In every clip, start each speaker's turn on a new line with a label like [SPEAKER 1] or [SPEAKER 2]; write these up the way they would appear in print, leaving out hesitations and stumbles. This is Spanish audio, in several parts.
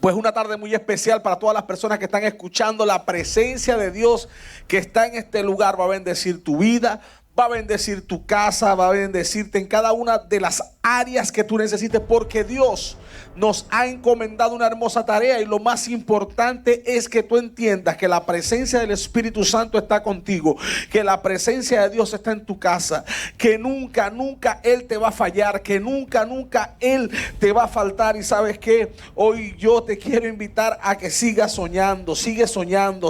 [SPEAKER 1] Pues una tarde muy especial para todas las personas que están escuchando. La presencia de Dios que está en este lugar va a bendecir tu vida, va a bendecir tu casa, va a bendecirte en cada una de las áreas que tú necesites, porque Dios nos ha encomendado una hermosa tarea, y lo más importante es que tú entiendas que la presencia del Espíritu Santo está contigo, que la presencia de Dios está en tu casa, que nunca Él te va a fallar, que nunca Él te va a faltar. Y sabes que hoy yo te quiero invitar a que sigas soñando, sigue soñando.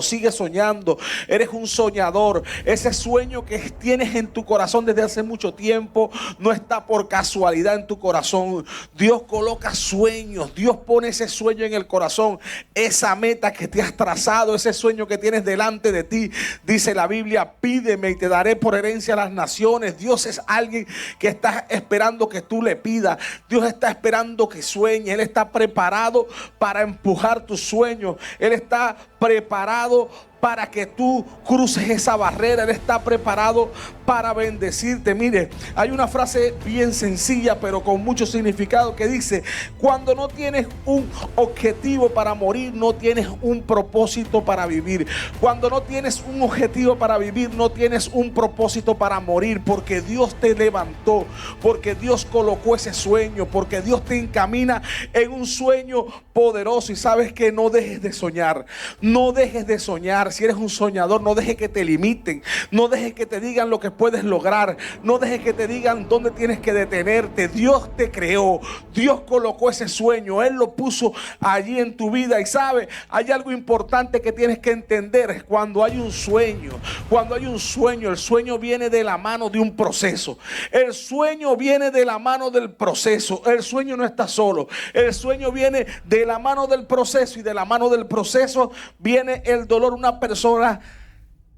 [SPEAKER 1] Eres un soñador. Ese sueño que tienes en tu corazón desde hace mucho tiempo no está por casualidad en tu corazón. Dios coloca sueños, Dios pone ese sueño en el corazón, esa meta que te has trazado, ese sueño que tienes delante de ti. Dice la Biblia: pídeme y te daré por herencia a las naciones. Dios es alguien que está esperando que tú le pidas. Dios está esperando que sueñes. Él está preparado para empujar tus sueños. Él está preparado para que tú cruces esa barrera. Él está preparado para bendecirte. Mire, hay una frase bien sencilla pero con mucho significado que dice: cuando no tienes un objetivo para morir, no tienes un propósito para vivir. Cuando no tienes un objetivo para vivir, no tienes un propósito para morir, porque Dios te levantó, porque Dios colocó ese sueño, porque Dios te encamina en un sueño poderoso. Y sabes que no dejes de soñar, no dejes de soñar. Si eres un soñador, no dejes que te limiten, no dejes que te digan lo que puedes lograr, no dejes que te digan dónde tienes que detenerte. Dios te creó, Dios colocó ese sueño, Él lo puso allí en tu vida. Y sabe, hay algo importante que tienes que entender. Cuando hay un sueño, el sueño viene de la mano de un proceso. El sueño viene de la mano del proceso. El sueño no está solo, el sueño viene de la mano del proceso, y de la mano del proceso viene el dolor. Una persona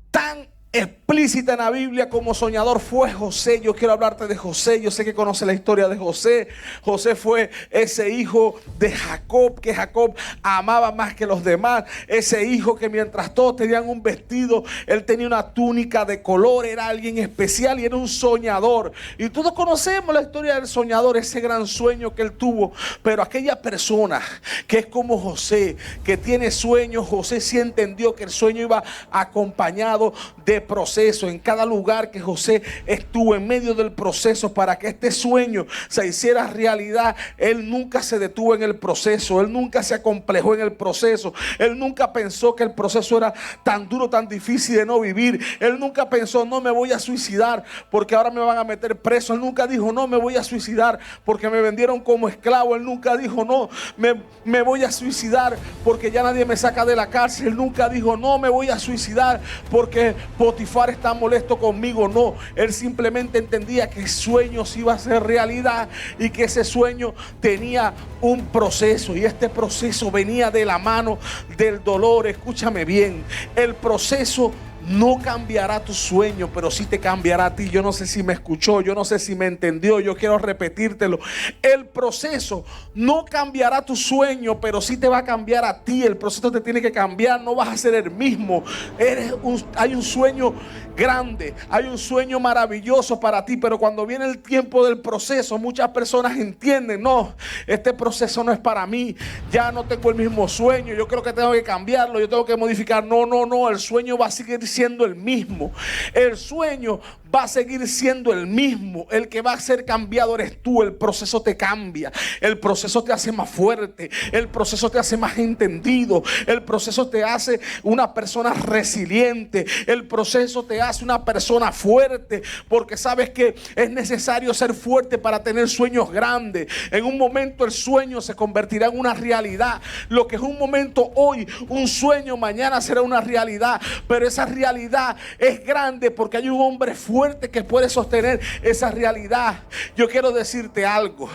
[SPEAKER 1] tan explícita en la Biblia como soñador fue José. Yo quiero hablarte de José. Yo sé que conoce la historia de José. José fue ese hijo de Jacob, que Jacob amaba más que los demás. Ese hijo que mientras todos tenían un vestido, él tenía una túnica de color. Era alguien especial y era un soñador. Y todos conocemos la historia del soñador, ese gran sueño que él tuvo. Pero aquella persona que es como José, que tiene sueños, José sí entendió que el sueño iba acompañado de proceso. En cada lugar que José estuvo, en medio del proceso, para que este sueño se hiciera realidad, él nunca se detuvo en el proceso, él nunca se acomplejó en el proceso, él nunca pensó que el proceso era tan duro, tan difícil de no vivir. Él nunca pensó: no, me voy a suicidar porque ahora me van a meter preso. Él nunca dijo: no, me voy a suicidar porque me vendieron como esclavo. Él nunca dijo: no, me voy a suicidar porque ya nadie me saca de la cárcel. Él nunca dijo: no, me voy a suicidar porque Potifar está molesto conmigo. No, él simplemente entendía que sueños iba a ser realidad y que ese sueño tenía un proceso, y este proceso venía de la mano del dolor. Escúchame bien, el proceso no cambiará tu sueño, pero sí te cambiará a ti. Yo no sé si me escuchó, yo no sé si me entendió, yo quiero repetírtelo. El proceso no cambiará tu sueño, pero sí te va a cambiar a ti. El proceso te tiene que cambiar, no vas a ser el mismo. Hay un sueño grande, hay un sueño maravilloso para ti, pero cuando viene el tiempo del proceso, muchas personas entienden: no, este proceso no es para mí, ya no tengo el mismo sueño, yo creo que tengo que cambiarlo, yo tengo que modificar. No, el sueño va a seguir siendo el mismo. El sueño va a seguir siendo el mismo. El que va a ser cambiado eres tú. El proceso te cambia, el proceso te hace más fuerte, el proceso te hace más entendido, el proceso te hace una persona resiliente, el proceso te hace una persona fuerte, porque sabes que es necesario ser fuerte para tener sueños grandes. En un momento el sueño se convertirá en una realidad. Lo que es un momento hoy, un sueño, mañana será una realidad, pero esa realidad es grande porque hay un hombre fuerte que puede sostener esa realidad. Yo quiero decirte algo: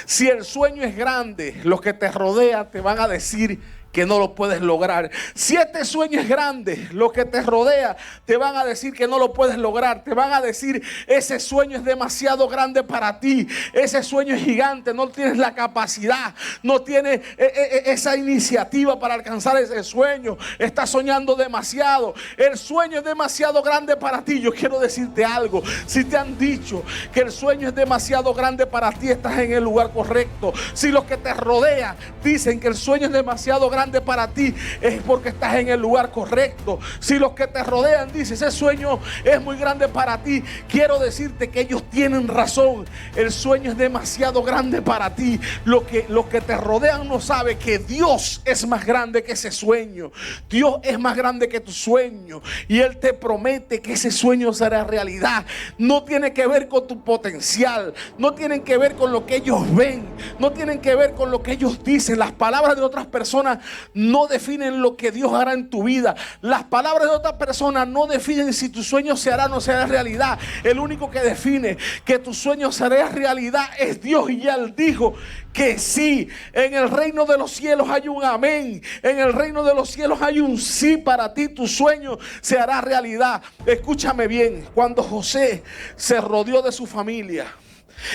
[SPEAKER 1] si el sueño es grande, los que te rodean te van a decir que no lo puedes lograr. Si este sueño es grande, lo que te rodea te van a decir que no lo puedes lograr. Te van a decir, ese sueño es demasiado grande para ti. Ese sueño es gigante, no tienes la capacidad, no tienes esa iniciativa para alcanzar ese sueño. Estás soñando demasiado. El sueño es demasiado grande para ti. Yo quiero decirte algo. Si te han dicho que el sueño es demasiado grande para ti, estás en el lugar correcto. Si los que te rodean dicen que el sueño es demasiado grande para ti, es porque estás en el lugar correcto. Si los que te rodean dicen ese sueño es muy grande para ti, quiero decirte que ellos tienen razón. El sueño es demasiado grande para ti. Los que te rodean no saben que Dios es más grande que ese sueño. Dios es más grande que tu sueño, y Él te promete que ese sueño será realidad. No tiene que ver con tu potencial, no tienen que ver con lo que ellos ven, no tienen que ver con lo que ellos dicen. Las palabras de otras personas no definen lo que Dios hará en tu vida. Las palabras de otras personas no definen si tu sueño se hará o no será realidad. El único que define que tu sueño será realidad es Dios, y ya Él dijo que sí. En el reino de los cielos hay un amén. En el reino de los cielos hay un sí para ti. Tu sueño se hará realidad. Escúchame bien. Cuando José se rodeó de su familia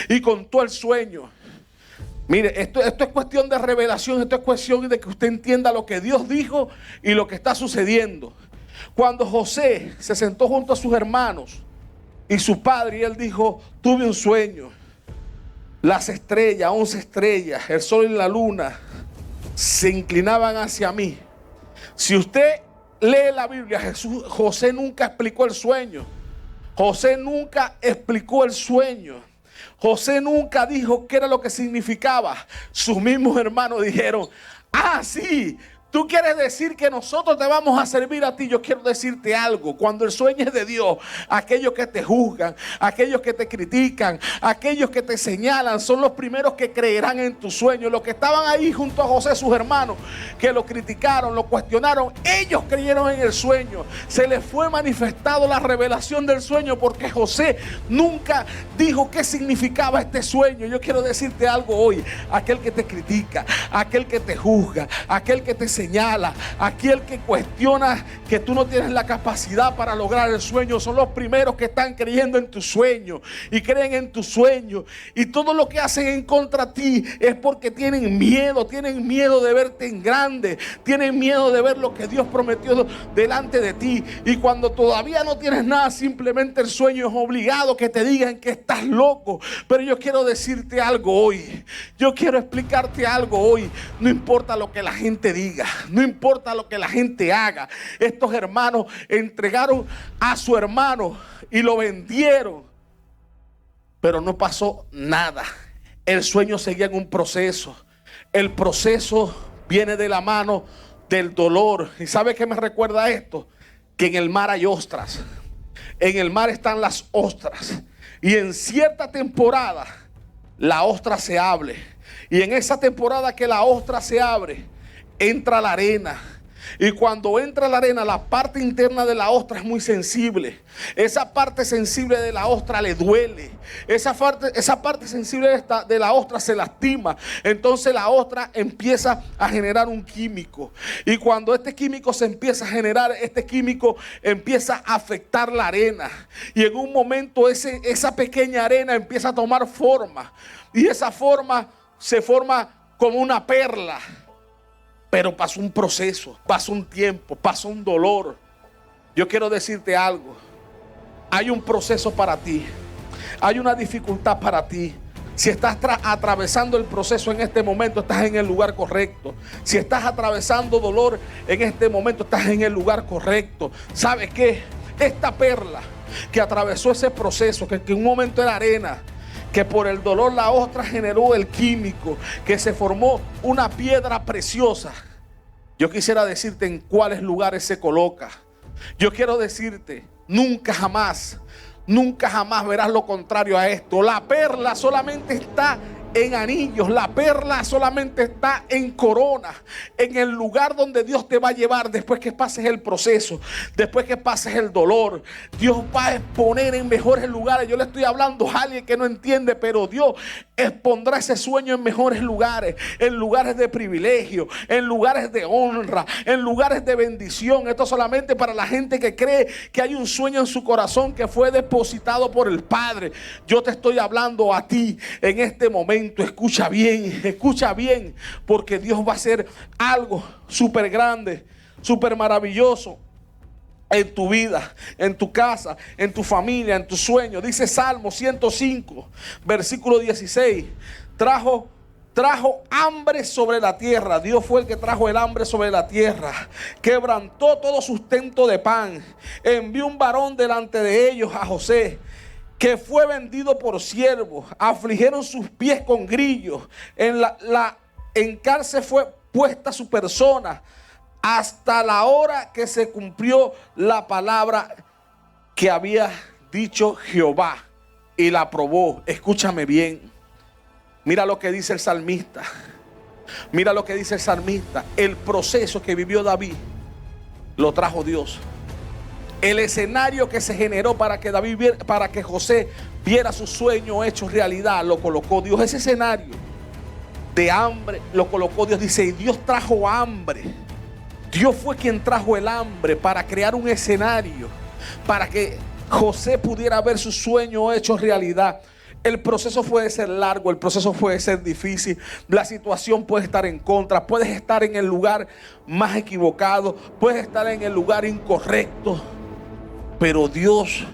[SPEAKER 1] y contó el sueño, mire, esto es cuestión de revelación. Esto es cuestión de que usted entienda lo que Dios dijo y lo que está sucediendo. Cuando José se sentó junto a sus hermanos y su padre, y él dijo: tuve un sueño. Las estrellas, 11 estrellas, el sol y la luna se inclinaban hacia mí. Si usted lee la Biblia, José nunca explicó el sueño. José nunca explicó el sueño. José nunca dijo qué era lo que significaba. Sus mismos hermanos dijeron: ah, sí, tú quieres decir que nosotros te vamos a servir a ti. Yo quiero decirte algo. Cuando el sueño es de Dios, aquellos que te juzgan, aquellos que te critican, aquellos que te señalan, son los primeros que creerán en tu sueño. Los que estaban ahí junto a José, sus hermanos, que lo criticaron, lo cuestionaron, ellos creyeron en el sueño. Se les fue manifestado la revelación del sueño, porque José nunca dijo qué significaba este sueño. Yo quiero decirte algo hoy. Aquel que te critica, aquel que te juzga, aquel que te señala, aquel que cuestiona que tú no tienes la capacidad para lograr el sueño, son los primeros que están creyendo en tu sueño y creen en tu sueño. Y todo lo que hacen en contra de ti es porque tienen miedo de verte en grande, tienen miedo de ver lo que Dios prometió delante de ti. Y cuando todavía no tienes nada, simplemente el sueño es obligado que te digan que estás loco. Pero yo quiero decirte algo hoy, yo quiero explicarte algo hoy. No importa lo que la gente diga, no importa lo que la gente haga. Estos hermanos entregaron a su hermano y lo vendieron, pero no pasó nada. El sueño seguía en un proceso. El proceso viene de la mano del dolor. ¿Y sabe qué me recuerda esto? Que en el mar hay ostras. En el mar están las ostras. Y en cierta temporada la ostra se abre. Y en esa temporada que la ostra se abre, entra la arena. Y cuando entra la arena, la parte interna de la ostra es muy sensible. Esa parte sensible de la ostra le duele. Esa parte sensible de la ostra se lastima. Entonces la ostra empieza a generar un químico. Y cuando este químico se empieza a generar, este químico empieza a afectar la arena. Y en un momento esa pequeña arena empieza a tomar forma. Y esa forma se forma como una perla. Pero pasó un proceso, pasó un tiempo, pasó un dolor. Yo quiero decirte algo. Hay un proceso para ti. Hay una dificultad para ti. Si estás atravesando el proceso en este momento, estás en el lugar correcto. Si estás atravesando dolor en este momento, estás en el lugar correcto. ¿Sabes qué? Esta perla que atravesó ese proceso, que en un momento era arena, que por el dolor la ostra generó el químico, que se formó una piedra preciosa. Yo quisiera decirte en cuáles lugares se coloca. Yo quiero decirte, nunca jamás verás lo contrario a esto. La perla solamente está en anillos, la perla solamente está en corona, en el lugar donde Dios te va a llevar después que pases el proceso, después que pases el dolor. Dios va a exponer en mejores lugares. Yo le estoy hablando a alguien que no entiende, pero Dios expondrá ese sueño en mejores lugares, en lugares de privilegio, en lugares de honra, en lugares de bendición. Esto solamente para la gente que cree que hay un sueño en su corazón que fue depositado por el Padre. Yo te estoy hablando a ti en este momento. Escucha bien, porque Dios va a hacer algo súper grande, súper maravilloso en tu vida, en tu casa, en tu familia, en tus sueños. Dice Salmo 105, versículo 16, trajo hambre sobre la tierra. Dios fue el que trajo el hambre sobre la tierra. Quebrantó todo sustento de pan. Envió un varón delante de ellos, a José, que fue vendido por siervos. Afligieron sus pies con grillos. En cárcel fue puesta su persona, hasta la hora que se cumplió la palabra que había dicho Jehová, y la aprobó. Escúchame bien. Mira lo que dice el salmista. Mira lo que dice el salmista. El proceso que vivió David lo trajo Dios. El escenario que se generó para que José viera su sueño hecho realidad, lo colocó Dios. Ese escenario de hambre lo colocó Dios. Dice, y Dios trajo hambre. Dios fue quien trajo el hambre para crear un escenario para que José pudiera ver su sueño hecho realidad. El proceso puede ser largo, el proceso puede ser difícil, la situación puede estar en contra, puedes estar en el lugar más equivocado, puedes estar en el lugar incorrecto, pero Dios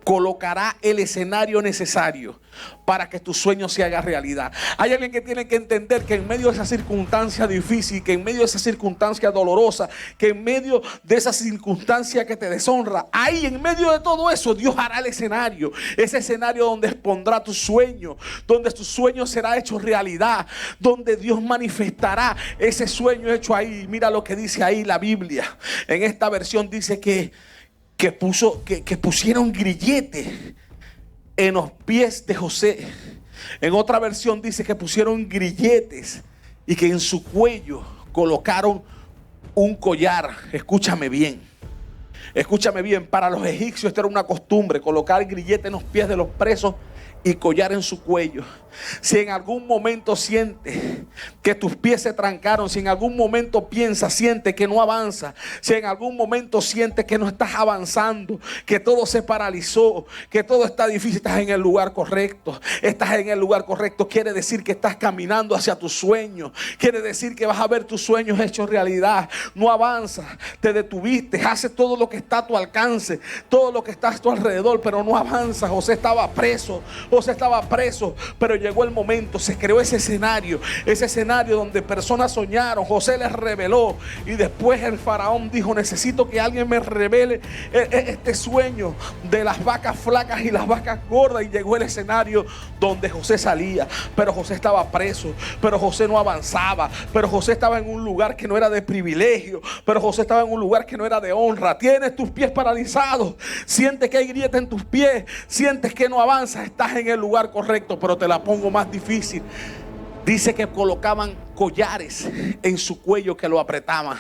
[SPEAKER 1] colocará el escenario necesario para que tu sueño se haga realidad. Hay alguien que tiene que entender que en medio de esa circunstancia difícil, que en medio de esa circunstancia dolorosa, que en medio de esa circunstancia que te deshonra, ahí en medio de todo eso Dios hará el escenario. Ese escenario donde expondrá tu sueño, donde tu sueño será hecho realidad, donde Dios manifestará ese sueño hecho ahí. Mira lo que dice ahí la Biblia. En esta versión dice que pusieron grilletes en los pies de José. En otra versión dice que pusieron grilletes y que en su cuello colocaron un collar. Escúchame bien. Para los egipcios esta era una costumbre, colocar grilletes en los pies de los presos y collar en su cuello. Si en algún momento sientes que tus pies se trancaron, si en algún momento sientes que no avanza, si en algún momento sientes que no estás avanzando, que todo se paralizó, que todo está difícil, estás en el lugar correcto. Estás en el lugar correcto quiere decir que estás caminando hacia tus sueños. Quiere decir que vas a ver tus sueños hechos realidad. No avanzas, te detuviste, haces todo lo que está a tu alcance, todo lo que está a tu alrededor, pero no avanzas. José estaba preso, pero llegó el momento, se creó ese escenario donde personas soñaron, José les reveló, y después el faraón dijo, necesito que alguien me revele este sueño de las vacas flacas y las vacas gordas, y llegó el escenario donde José salía, pero José estaba preso, pero José no avanzaba, pero José estaba en un lugar que no era de privilegio, pero José estaba en un lugar que no era de honra. Tienes tus pies paralizados, sientes que hay grieta en tus pies, sientes que no avanzas, estás en el lugar correcto, pero te la pongo más difícil. Dice que colocaban collares en su cuello que lo apretaban.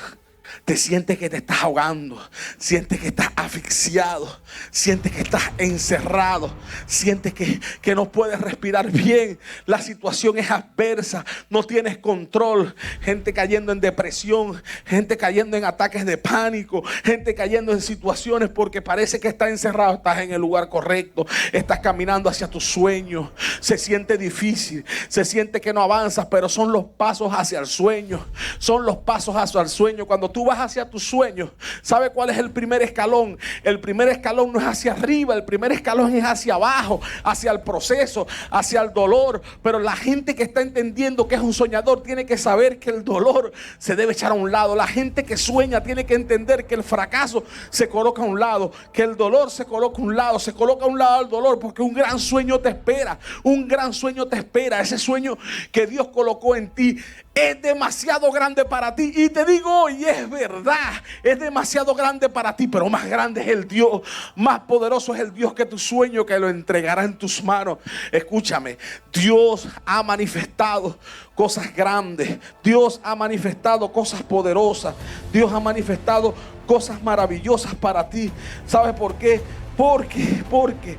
[SPEAKER 1] Te sientes que te estás ahogando, sientes que estás asfixiado, sientes que estás encerrado, sientes que no puedes respirar bien, la situación es adversa, no tienes control, gente cayendo en depresión, gente cayendo en ataques de pánico, gente cayendo en situaciones porque parece que estás encerrado. Estás en el lugar correcto, estás caminando hacia tus sueños, se siente difícil, se siente que no avanzas, pero son los pasos hacia el sueño, son los pasos hacia el sueño. Cuando tú vas hacia tus sueños, ¿sabe cuál es el primer escalón? El primer escalón no es hacia arriba, el primer escalón es hacia abajo, hacia el proceso, hacia el dolor. Pero la gente que está entendiendo que es un soñador tiene que saber que el dolor se debe echar a un lado. La gente que sueña tiene que entender que el fracaso se coloca a un lado, que el dolor se coloca a un lado, se coloca a un lado el dolor, porque un gran sueño te espera, un gran sueño te espera. Ese sueño que Dios colocó en ti es demasiado grande para ti. Y te digo hoy, es verdad, es demasiado grande para ti, pero más grande es el Dios, más poderoso es el Dios que tu sueño, que lo entregará en tus manos. Escúchame, Dios ha manifestado cosas grandes, Dios ha manifestado cosas poderosas, Dios ha manifestado cosas maravillosas para ti. ¿Sabes por qué? Porque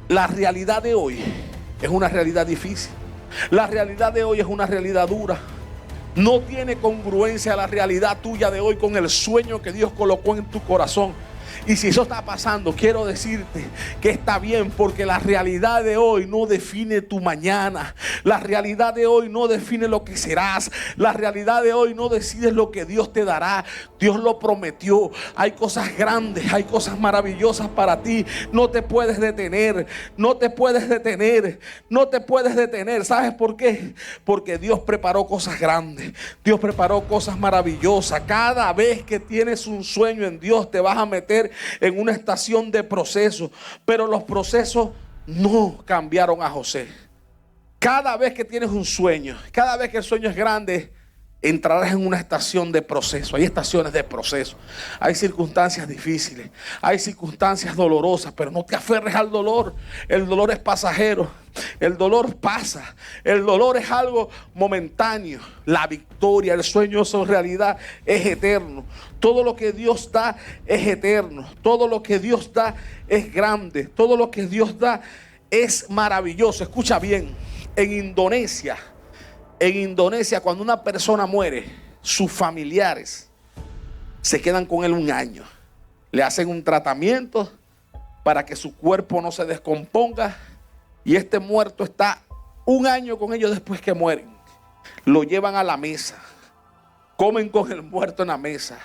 [SPEAKER 1] la realidad de hoy es una realidad difícil. La realidad de hoy es una realidad dura. No tiene congruencia la realidad tuya de hoy con el sueño que Dios colocó en tu corazón. Y si eso está pasando, quiero decirte que está bien, porque la realidad de hoy no define tu mañana. La realidad de hoy no define lo que serás. La realidad de hoy no decide lo que Dios te dará. Dios lo prometió. Hay cosas grandes, hay cosas maravillosas para ti. No te puedes detener, no te puedes detener, no te puedes detener. ¿Sabes por qué? Porque Dios preparó cosas grandes. Dios preparó cosas maravillosas. Cada vez que tienes un sueño en Dios, te vas a meter en una estación de proceso. Pero los procesos no cambiaron a José. Cada vez que tienes un sueño, cada vez que el sueño es grande, entrarás en una estación de proceso. Hay estaciones de proceso. Hay circunstancias difíciles, hay circunstancias dolorosas, pero no te aferres al dolor. El dolor es pasajero. El dolor pasa. El dolor es algo momentáneo. La victoria, el sueño, su realidad es eterno. Todo lo que Dios da es eterno. Todo lo que Dios da es grande. Todo lo que Dios da es maravilloso. Escucha bien. En Indonesia, cuando una persona muere, sus familiares se quedan con él un año. Le hacen un tratamiento para que su cuerpo no se descomponga. Y este muerto está un año con ellos después que mueren. Lo llevan a la mesa. Comen con el muerto en la mesa.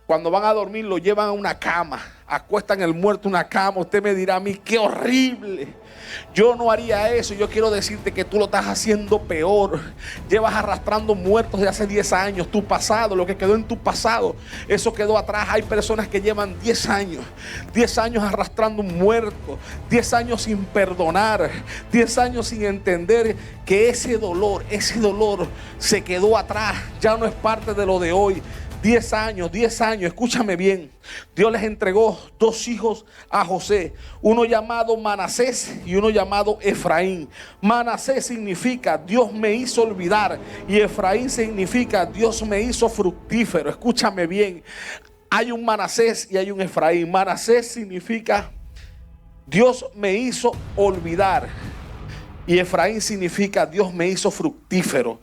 [SPEAKER 1] Cuando van a dormir lo llevan a una cama. Acuestan el muerto en una cama. Usted me dirá a mí, qué horrible. Yo no haría eso. Yo quiero decirte que tú lo estás haciendo peor. Llevas arrastrando muertos de hace 10 años. Tu pasado, lo que quedó en tu pasado, eso quedó atrás. Hay personas que llevan 10 años. 10 años arrastrando un muerto. 10 años sin perdonar. 10 años sin entender que ese dolor se quedó atrás. Ya no es parte de lo de hoy. 10 años, escúchame bien. Dios les entregó 2 hijos a José, uno llamado Manasés y uno llamado Efraín. Manasés significa Dios me hizo olvidar, y Efraín significa Dios me hizo fructífero. Escúchame bien, hay un Manasés y hay un Efraín. Manasés significa Dios me hizo olvidar, y Efraín significa Dios me hizo fructífero.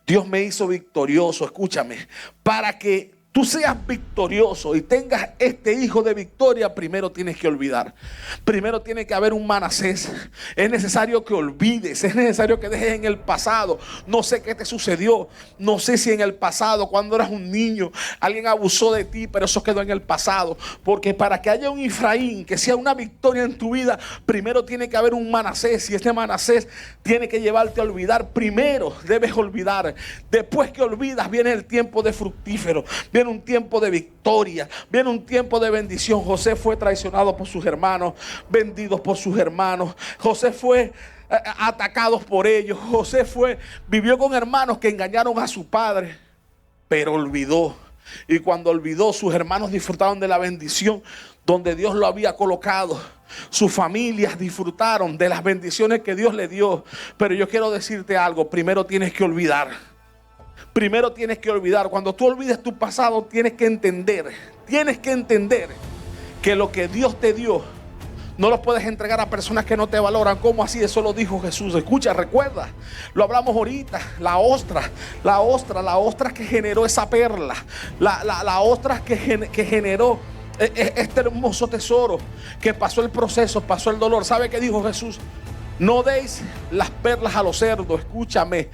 [SPEAKER 1] Dios me hizo victorioso. Escúchame, para que tú seas victorioso y tengas este hijo de victoria, primero tienes que olvidar. Primero tiene que haber un Manasés. Es necesario que olvides, es necesario que dejes en el pasado. No sé qué te sucedió, no sé si en el pasado, cuando eras un niño, alguien abusó de ti, pero eso quedó en el pasado. Porque para que haya un Efraín, que sea una victoria en tu vida, primero tiene que haber un Manasés. Y este Manasés tiene que llevarte a olvidar. Primero debes olvidar. Después que olvidas, viene el tiempo de fructífero. Viene un tiempo de victoria, viene un tiempo de bendición. José fue traicionado por sus hermanos, vendidos por sus hermanos. José fue atacado por ellos. José vivió con hermanos que engañaron a su padre, pero olvidó. Y cuando olvidó, sus hermanos disfrutaron de la bendición donde Dios lo había colocado. Sus familias disfrutaron de las bendiciones que Dios le dio. Pero yo quiero decirte algo, primero tienes que olvidar. Primero tienes que olvidar. Cuando tú olvides tu pasado, tienes que entender que lo que Dios te dio no lo puedes entregar a personas que no te valoran. ¿Cómo así? Eso lo dijo Jesús. Escucha, recuerda, lo hablamos ahorita. La ostra que generó esa perla, la ostra que generó este hermoso tesoro, que pasó el proceso, pasó el dolor. ¿Sabe qué dijo Jesús? No deis las perlas a los cerdos. Escúchame.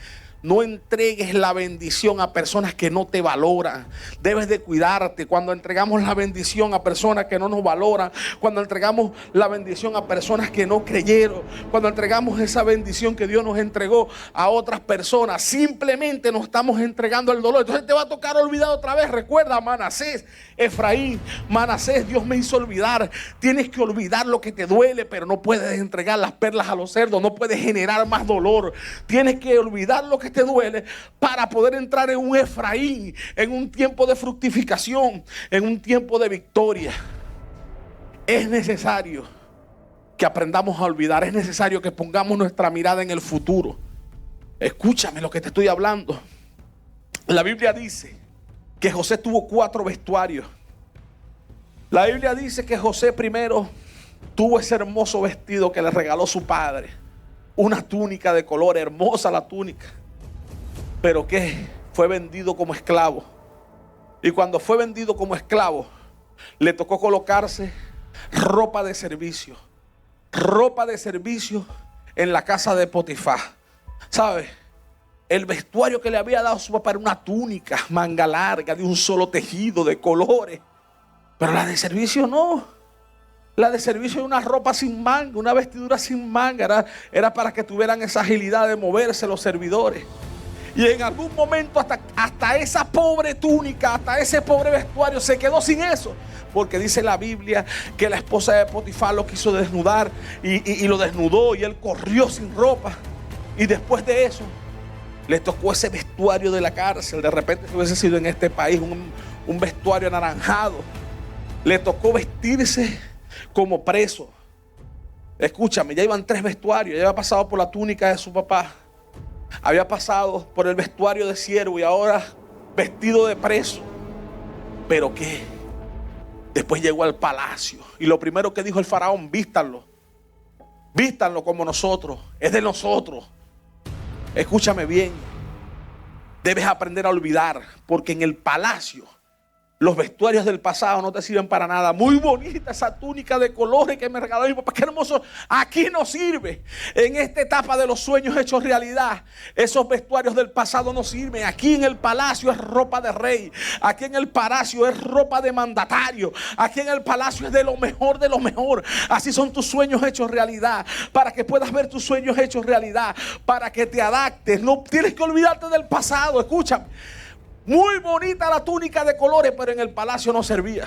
[SPEAKER 1] No entregues la bendición a personas que no te valoran. Debes de cuidarte. Cuando entregamos la bendición a personas que no nos valoran, cuando entregamos la bendición a personas que no creyeron, cuando entregamos esa bendición que Dios nos entregó a otras personas, simplemente nos estamos entregando el dolor. Entonces te va a tocar olvidar otra vez. Recuerda, Manasés, Efraín, Manasés, Dios me hizo olvidar. Tienes que olvidar lo que te duele, pero no puedes entregar las perlas a los cerdos. No puedes generar más dolor. Tienes que olvidar lo que te duele, para poder entrar en un Efraín, en un tiempo de fructificación, en un tiempo de victoria. Es necesario que aprendamos a olvidar, es necesario que pongamos nuestra mirada en el futuro. Escúchame lo que te estoy hablando. La Biblia dice que José tuvo 4 vestuarios. La Biblia dice que José primero tuvo ese hermoso vestido que le regaló su padre. Una túnica de color, hermosa la túnica. Pero que fue vendido como esclavo. Y cuando fue vendido como esclavo, le tocó colocarse ropa de servicio. Ropa de servicio en la casa de Potifar. ¿Sabe? El vestuario que le había dado su papá era una túnica, manga larga, de un solo tejido, de colores. Pero la de servicio no. La de servicio era una ropa sin manga, una vestidura sin manga. Era para que tuvieran esa agilidad de moverse los servidores. Y en algún momento hasta esa pobre túnica, hasta ese pobre vestuario se quedó sin eso. Porque dice la Biblia que la esposa de Potifar lo quiso desnudar y lo desnudó y él corrió sin ropa. Y después de eso le tocó ese vestuario de la cárcel. De repente, si hubiese sido en este país un vestuario anaranjado, le tocó vestirse como preso. Escúchame, ya iban 3 vestuarios. Ya había pasado por la túnica de su papá, había pasado por el vestuario de siervo y ahora vestido de preso. Pero ¿qué? Después llegó al palacio y lo primero que dijo el faraón: vístanlo. Vístanlo como nosotros, es de nosotros. Escúchame bien, debes aprender a olvidar, porque en el palacio los vestuarios del pasado no te sirven para nada. Muy bonita esa túnica de colores que me regaló mi papá, qué hermoso. Aquí no sirve. En esta etapa de los sueños hechos realidad, esos vestuarios del pasado no sirven. Aquí en el palacio es ropa de rey. Aquí en el palacio es ropa de mandatario. Aquí en el palacio es de lo mejor de lo mejor. Así son tus sueños hechos realidad. Para que puedas ver tus sueños hechos realidad, para que te adaptes. No tienes que olvidarte del pasado. Escúchame. Muy bonita la túnica de colores, pero en el palacio no servía.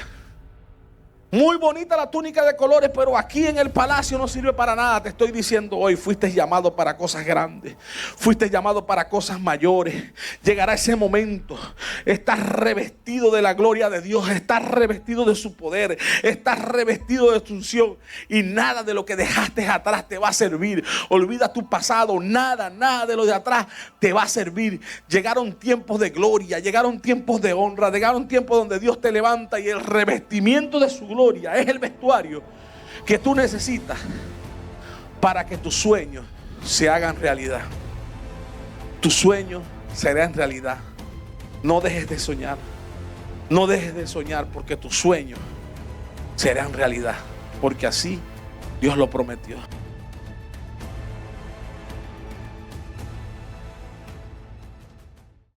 [SPEAKER 1] Muy bonita la túnica de colores, pero aquí en el palacio no sirve para nada. Te estoy diciendo hoy, fuiste llamado para cosas grandes. Fuiste llamado para cosas mayores. Llegará ese momento. Estás revestido de la gloria de Dios. Estás revestido de su poder. Estás revestido de su unción. Y nada de lo que dejaste atrás te va a servir. Olvida tu pasado. Nada de lo de atrás te va a servir. Llegaron tiempos de gloria. Llegaron tiempos de honra. Llegaron tiempos donde Dios te levanta y el revestimiento de su gloria es el vestuario que tú necesitas para que tus sueños se hagan realidad. Tus sueños serán realidad. No dejes de soñar. No dejes de soñar, porque tus sueños serán realidad, porque así Dios lo prometió.